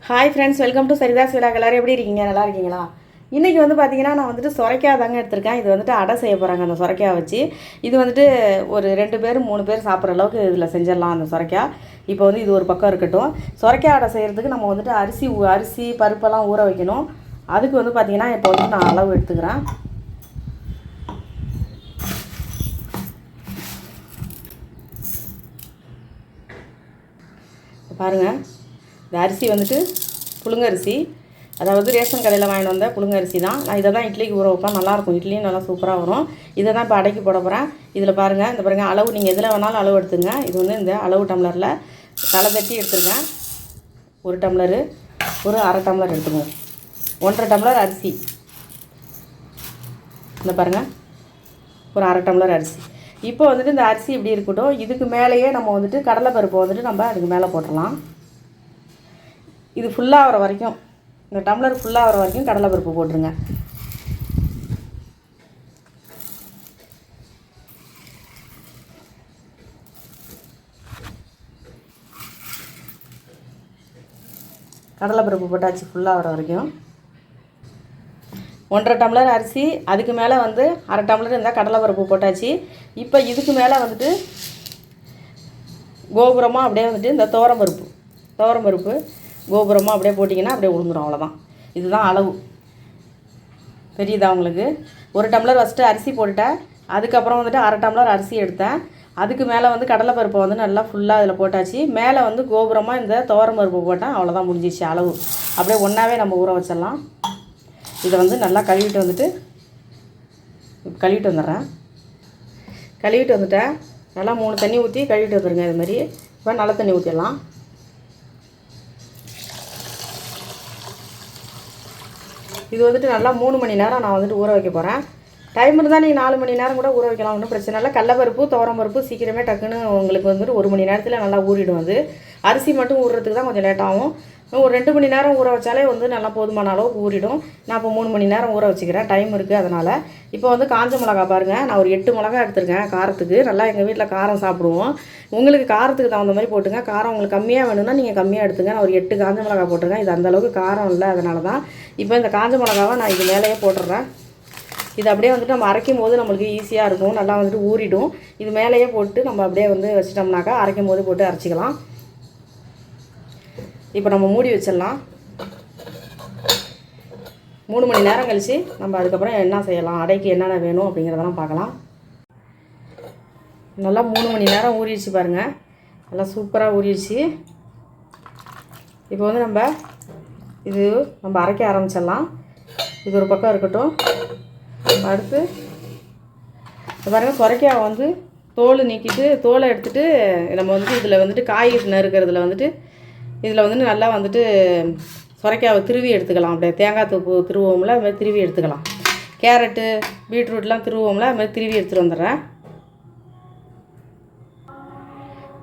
Hi friends, welcome to Saritha's விழா. எல்லோரும் எப்படி இருக்கீங்க? நல்லா இருக்கீங்களா? இன்றைக்கி பார்த்தீங்கன்னா நான் சுரைக்காய் தாங்க எடுத்திருக்கேன். இது அடை செய்ய போகிறாங்க அந்த சுரைக்காய் வச்சு. இது ஒரு 2 பேர் 3 பேர் சாப்பிட்ற அளவுக்கு இதில் செஞ்சிடலாம் அந்த சுரைக்காய். இப்போ இது ஒரு பக்கம் இருக்கட்டும். சுரைக்காய் அடை செய்கிறதுக்கு நம்ம அரிசி பருப்பெல்லாம் ஊற வைக்கணும். அதுக்கு பார்த்திங்கன்னா இப்போ நான் அளவு எடுத்துக்கிறேன். பாருங்கள், இந்த அரிசி புழுங்கரிசி, அதாவது ரேஷன் கடையில் வாங்கிட்டு வந்த புழுங்கரிசி தான். நான் இதை தான் இட்லிக்கு ஊற வைப்பேன். நல்லாயிருக்கும், இட்லியும் நல்லா சூப்பராக வரும். இதை தான் இப்போ அடைக்கி போட போகிறேன். இதில் பாருங்கள், இந்த பாருங்கள் அளவு நீங்கள் எதில் வேணாலும் அளவு எடுத்துங்க. இது இந்த அளவு டம்ளரில் தலை தட்டி எடுத்துருக்கேன். 1 டம்ளரு, ஒரு 1/2 டம்ளர் எடுத்துக்குவோம். 1/2 டம்ளர் அரிசி. இந்த பாருங்கள், ஒரு 1/2 டம்ளர் அரிசி. இப்போ இந்த அரிசி இப்படி இருக்கட்டும். இதுக்கு மேலேயே நம்ம கடலைப்பருப்பு நம்ம அதுக்கு மேலே போட்டுடலாம். இது ஃபுல்லாக வர வரைக்கும், இந்த டம்ளர் ஃபுல்லாக வர வரைக்கும் கடலைப்பருப்பு போட்டுருங்க. கடலைப்பருப்பு போட்டாச்சு ஃபுல்லாக வர வரைக்கும். 1/2 டம்ளர் அரிசி, அதுக்கு மேலே 1/2 டம்ளர் இருந்தால் கடலைப்பருப்பு போட்டாச்சு. இப்போ இதுக்கு மேலே கோபுரமாக அப்படியே இந்த துவரம்பருப்பு கோபுரமாக அப்படியே போட்டிங்கன்னா அப்படியே உளுந்துடும். அவ்வளோதான். இதுதான் அளவு. தெரியுதா உங்களுக்கு? 1 டம்ளர் ஃபஸ்ட்டு அரிசி போட்டுட்டேன். அதுக்கப்புறம் 1/2 டம்ளர் அரிசி எடுத்தேன். அதுக்கு மேலே கடலைப்பருப்பை நல்லா ஃபுல்லாக இதில் போட்டாச்சு. மேலே கோபுரமாக இந்த துவரம்பருப்பு போட்டேன். அவ்வளோதான், முடிஞ்சிச்சு அளவு. அப்படியே ஒன்றாவே நம்ம ஊற வச்சிடலாம். இதை நல்லா கழுவிட்டு வந்துடுறேன். கழுவிட்டு வந்துட்டேன். நல்லா 3 தண்ணி ஊற்றி கழுவிட்டு வந்துடுங்க. இது மாதிரி இப்போ நல்ல தண்ணி ஊற்றிடலாம். இது நல்லா 3 மணி நேரம் நான் ஊற வைக்க போகிறேன். டைம் இருந்தால் நீங்கள் 4 மணி நேரம் கூட ஊற வைக்கலாம், ஒன்றும் பிரச்சனை இல்லை. கடலைப்பருப்பு துவரம்பருப்பு சீக்கிரமே டக்குன்னு உங்களுக்கு 1 மணி நேரத்தில் நல்லா ஊறிடும். அரிசி மட்டும் ஊறுறதுக்கு தான் கொஞ்சம் லேட்டாகும். ஒரு 2 மணி நேரம் ஊற வச்சாலே நல்லா போதுமான அளவுக்கு ஊறிடும். நான் இப்போ 3 மணி நேரம் ஊற வச்சுக்கிறேன், டைம் இருக்குது அதனால். இப்போ காஞ்ச மிளகா பாருங்கள், நான் ஒரு 8 மிளகா எடுத்துருக்கேன் காரத்துக்கு. நல்லா எங்கள் வீட்டில் காரம் சாப்பிடுவோம். உங்களுக்கு காரத்துக்கு தகுந்த மாதிரி போட்டுங்க. காரம் உங்களுக்கு கம்மியாக வேணும்னா நீங்கள் கம்மியாக எடுத்துங்க. நான் ஒரு 8 காஞ்ச மிளகா போட்டிருக்கேன். இது அந்தளவுக்கு காரம் இல்லை, அதனால தான். இப்போ இந்த காஞ்ச மிளகாவை நான் இது மேலேயே போட்டுடுறேன். இது அப்படியே நம்ம அரைக்கும் போது நம்மளுக்கு ஈஸியாக இருக்கும். நல்லா ஊறிடும். இது மேலேயே போட்டு நம்ம அப்படியே வச்சிட்டோம்னாக்கா அரைக்கும் போது போட்டு அரைச்சிக்கலாம். இப்போ நம்ம மூடி வச்சிடலாம். 3 மணி நேரம் கழித்து நம்ம அதுக்கப்புறம் என்ன செய்யலாம், அடைக்கு என்னென்ன வேணும் அப்படிங்கிறதெல்லாம் பார்க்கலாம். நல்லா 3 மணி நேரம் ஊறிடுச்சு பாருங்கள். நல்லா சூப்பராக ஊறிடுச்சு. இப்போ நம்ம அரைக்க ஆரம்பிச்சிடலாம். இது ஒரு பக்கம் இருக்கட்டும். அடுத்து பாருங்கள், சுரைக்காய் தோல் நீக்கிட்டு தோலை எடுத்துகிட்டு நம்ம இதில் காய் நறுக்கிறதுல இதில் நல்லா சுரைக்காவை திருவி எடுத்துக்கலாம். அப்படியே தேங்காய் தூப்பு திருவோம்ல, அது மாதிரி திருவி எடுத்துக்கலாம். கேரட்டு பீட்ரூட்லாம் திருவோம்ல, அது மாதிரி திருவி எடுத்துகிட்டு வந்துடுறேன்.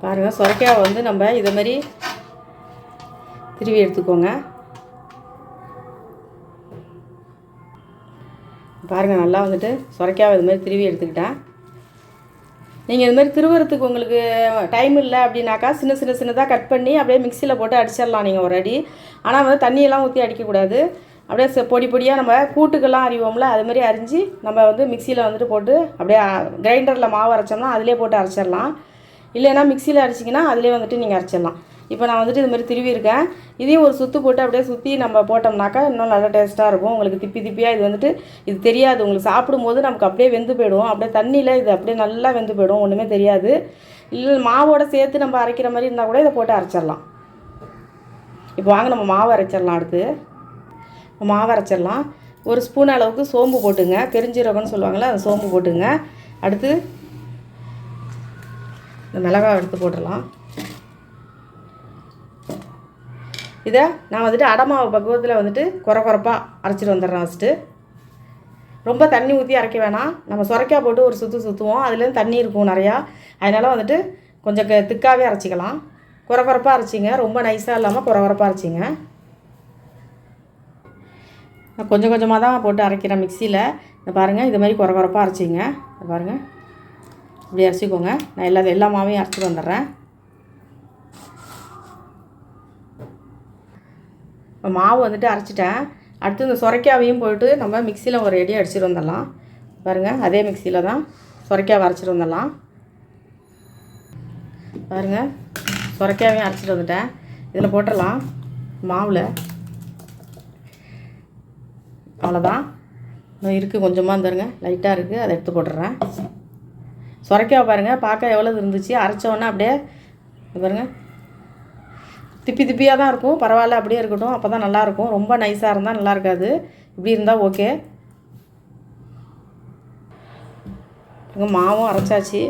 பாருங்கள், சுரைக்காவை நம்ம இதை மாதிரி திருவி எடுத்துக்கோங்க. பாருங்கள், நல்லா சுரைக்காவை இது மாதிரி திருவி எடுத்துக்கிட்டேன். நீங்கள் இது மாதிரி திருவுறத்துக்கு உங்களுக்கு டைம் இல்லை அப்படின்னாக்கா சின்னதாக கட் பண்ணி அப்படியே மிக்சியில் போட்டு அடிச்சிடலாம் நீங்கள் ஒரு அடி. ஆனால் தண்ணியெல்லாம் ஊற்றி அடிக்கக்கூடாது. அப்படியே பொடி பொடியாக நம்ம கூட்டுக்கெல்லாம் அறிவோம்ல, அது மாதிரி அரிஞ்சு நம்ம மிக்சியில் போட்டு அப்படியே கிரைண்டரில் மாவு அரைச்சோம்னா அதிலே போட்டு அரைச்சிடலாம். இல்லைன்னா மிக்சியில் அரைச்சிங்கன்னா அதிலே நீங்கள் அரைச்சிடலாம். இப்போ நான் இது மாதிரி திருவி இருக்கேன். இதையும் ஒரு சுற்று போட்டு அப்படியே சுற்றி நம்ம போட்டோம்னாக்கா இன்னும் நல்லா டேஸ்ட்டாக இருக்கும். உங்களுக்கு திப்பியாக இது தெரியாது. உங்களுக்கு சாப்பிடும்போது நமக்கு அப்படியே வெந்து போய்டும். அப்படியே தண்ணியில் இது அப்படியே நல்லா வெந்து போய்டும், ஒன்றுமே தெரியாது. இல்லை மாவோடு சேர்த்து நம்ம அரைக்கிற மாதிரி இருந்தால் கூட இதை போட்டு அரைச்சிடலாம். இப்போ வாங்க நம்ம மாவு அரைச்சிடலாம். அடுத்து மாவு அரைச்சிடலாம். 1 ஸ்பூன் அளவுக்கு சோம்பு போட்டுங்க. பெருஞ்சீரகம்னு சொல்லுவாங்கள்ல, அந்த சோம்பு போட்டுங்க. அடுத்து இந்த மிளகாய் எடுத்து போட்டுடலாம். இதை நான் அடமாவு பக்குவத்தில் குறப்பாக அரைச்சிட்டு வந்துடுறேன். ஃபஸ்ட்டு ரொம்ப தண்ணி ஊற்றி அரைக்க வேணாம். நம்ம சுரைக்காய் போட்டு ஒரு சுற்றுவோம், அதுலேருந்து தண்ணி இருக்கும் நிறையா. அதனால் கொஞ்சம் திக்காகவே அரைச்சிக்கலாம். குறப்பாக அரைச்சிங்க, ரொம்ப நைஸாக இல்லாமல் குறப்பாக அரைச்சிங்க. நான் கொஞ்சம் கொஞ்சமாக தான் போட்டு அரைக்கிறேன் மிக்சியில். இந்த பாருங்கள், இது மாதிரி குறப்பாக அரைச்சிங்க. பாருங்கள், இப்படி அரைச்சிக்கோங்க. நான் எல்லா மாவையும் அரைச்சிட்டு வந்துடுறேன். மாவு வந்துட்டு அரைச்சிட்டேன். அடுத்து இந்த சுரைக்காவையும் போய்ட்டு நம்ம மிக்சியில் ஒரு அடி அடிச்சுட்டு வந்துடலாம். பாருங்கள், அதே மிக்சியில் தான் சுரைக்காவை அரைச்சிட்டு வந்துடலாம். பாருங்கள், சுரைக்காவையும் அரைச்சிட்டு வந்துட்டேன். இதில் போட்டுடலாம் மாவில். அவ்வளோதான். இன்னும் இருக்குது கொஞ்சமாக இருந்துருங்க, லைட்டாக இருக்குது, அதை எடுத்து போட்டுடுறேன். சுரைக்காவை பாருங்கள், பார்க்க எவ்வளோ இருந்துச்சு. அரைச்சோன்னே அப்படியே பாருங்கள் திப்பி திப்பியாக தான் இருக்கும். பரவாயில்ல, அப்படியே இருக்கட்டும், அப்போ தான் நல்லாயிருக்கும். ரொம்ப நைஸாக இருந்தால் நல்லா இருக்காது. இப்படி இருந்தால் ஓகே. மாவும் அரைச்சாச்சு.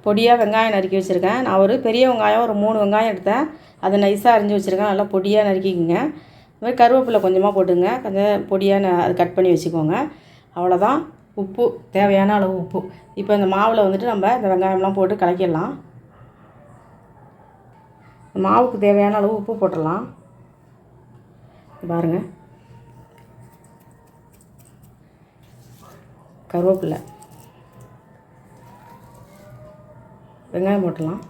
பொடியாக வெங்காயம் நறுக்கி வச்சுருக்கேன். நான் ஒரு பெரிய வெங்காயம் ஒரு 3 வெங்காயம் எடுத்தேன். அதை நைஸாக அரிஞ்சு வச்சுருக்கேன். நல்லா பொடியாக நறுக்கிக்கோங்க. இது மாதிரி கருவேப்பிலை கொஞ்சமாக போட்டுங்க, கொஞ்சம் பொடியாக அது கட் பண்ணி வச்சுக்கோங்க. அவ்வளோதான். உப்பு, தேவையான அளவு உப்பு. இப்போ இந்த மாவில் வந்துட்டு நம்ம இந்த வெங்காயம்லாம் போட்டு கலக்கிடலாம். மாவுக்கு தேவையான அளவு உப்பு போட்டுடலாம். பாருங்கள், கருவேப்பிலை, வெங்காயம் போட்டுடலாம்.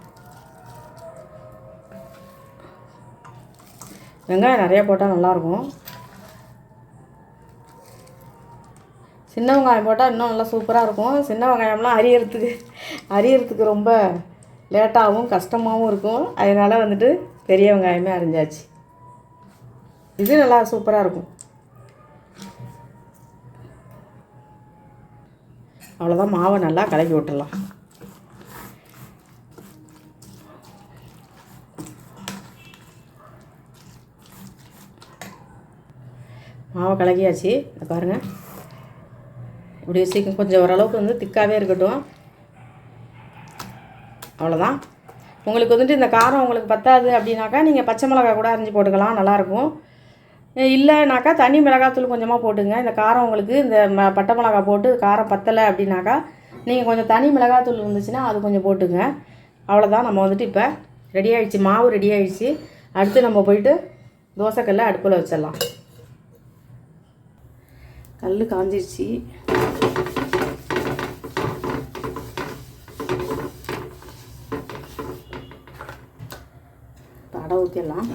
வெங்காயம் நிறையா போட்டால் நல்லாயிருக்கும். சின்ன வெங்காயம் போட்டால் இன்னும் நல்லா சூப்பராக இருக்கும். சின்ன வெங்காயம்லாம் அரியறதுக்கு ரொம்ப லேட்டாகவும் கஷ்டமாகவும் இருக்கும். அதனால் வந்துட்டு பெரிய வெங்காயமே அரிஞ்சாச்சு. இது நல்லா சூப்பராக இருக்கும். அவ்வளோதான். மாவை நல்லா கலக்கி விட்டுடலாம். மாவை கலக்கியாச்சு. இதை பாருங்கள், இப்படி வச்சுக்க. கொஞ்சம் ஓரளவுக்கு வந்து திக்காகவே இருக்கட்டும். அவ்வளோதான். உங்களுக்கு வந்துட்டு இந்த காரம் உங்களுக்கு பத்தாது அப்படின்னாக்கா நீங்கள் பச்சை மிளகா கூட அரிஞ்சு போட்டுக்கலாம், நல்லாயிருக்கும். இல்லைனாக்கா தனி மிளகாத்தூள் கொஞ்சமாக போட்டுங்க. இந்த காரம் உங்களுக்கு இந்த பட்டை மிளகா போட்டு காரம் பத்தலை அப்படின்னாக்கா நீங்கள் கொஞ்சம் தனி மிளகாத்தூள் இருந்துச்சுன்னா அது கொஞ்சம் போட்டுங்க. அவ்வளோதான். நம்ம வந்துட்டு இப்போ ரெடி ஆகிடுச்சு, மாவு ரெடி ஆகிடுச்சு. அடுத்து நம்ம போயிட்டு தோசைக்கல்லை அடுப்பில் வச்சிடலாம். கல் காஞ்சிருச்சு. அடை ஊற்றிடலாம்.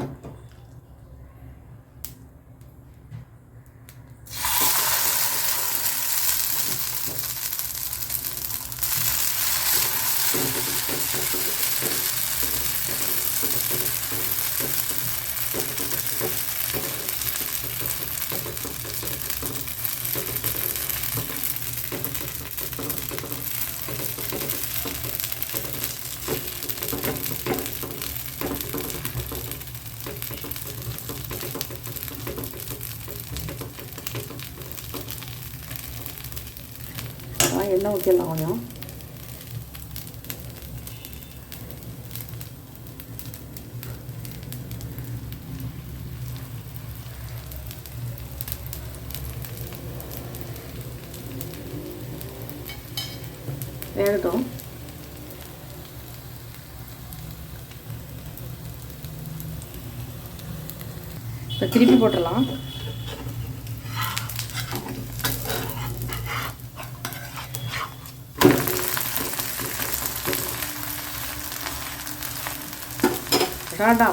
எண்ணெய் ஊற்றிடலாம் கொஞ்சம். வேகட்டும். இப்போ திருப்பி போட்டுடலாம்.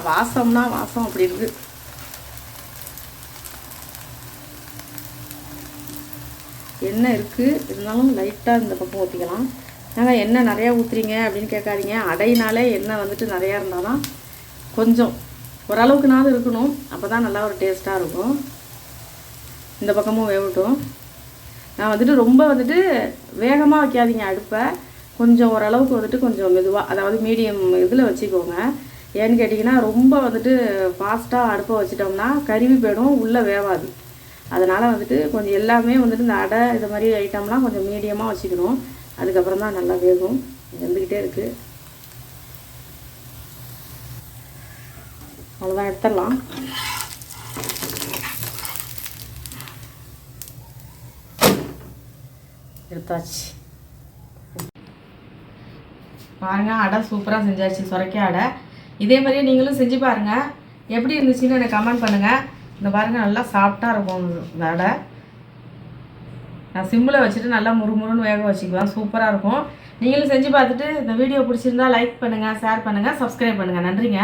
வாசம்னா வாசம் அப்படி இருக்கு. எண்ணெய் இருக்குது, இருந்தாலும் லைட்டாக இந்த பக்கம் ஊற்றிக்கலாம். நாங்கள் எண்ணெய் நிறையா ஊற்றுறீங்க அப்படின்னு கேட்காதீங்க. அடையினாலே எண்ணெய் வந்துட்டு நிறையா இருந்தால் தான் கொஞ்சம் ஓரளவுக்குனாலும் இருக்கணும், அப்போ தான் நல்லா ஒரு டேஸ்ட்டாக இருக்கும். இந்த பக்கமும் வேகட்டும். நான் வந்துட்டு ரொம்ப வந்துட்டு வேகமாக வைக்காதீங்க அடுப்பை. கொஞ்சம் ஓரளவுக்கு வந்துட்டு கொஞ்சம் மெதுவாக, அதாவது மீடியம் இதில் வச்சுக்கோங்க. ஏன்னு கேட்டிங்கன்னா ரொம்ப வந்துட்டு ஃபாஸ்ட்டாக அடுப்பை வச்சிட்டோம்னா கருவி போயிடும், உள்ளே வேவாது. அதனால் வந்துட்டு கொஞ்சம் எல்லாமே வந்துட்டு இந்த அடை இது மாதிரி ஐட்டம்லாம் கொஞ்சம் மீடியமாக வச்சுக்கணும். அதுக்கப்புறம் தான் நல்லா வேகும். வெந்துக்கிட்டே இருக்குது. அவ்வளோதான், எடுத்துடலாம். எடுத்தாச்சு. பாருங்கள், அடை சூப்பராக செஞ்சாச்சு, சுரைக்காய் அடை. இதே மாதிரியே நீங்களும் செஞ்சு பாருங்கள். எப்படி இருந்துச்சுன்னு எனக்கு கமெண்ட் பண்ணுங்கள். இந்த பாருங்கள், நல்லா சாஃப்டாக இருக்கும் இந்த அடை. நான் சிம்மில் வச்சுட்டு நல்லா முறுமுறுன்னு வேக வச்சுக்குவேன். சூப்பராக இருக்கும். நீங்களும் செஞ்சு பார்த்துட்டு இந்த வீடியோ பிடிச்சிருந்தா லைக் பண்ணுங்கள், ஷேர் பண்ணுங்கள், சப்ஸ்கிரைப் பண்ணுங்கள். நன்றிங்க.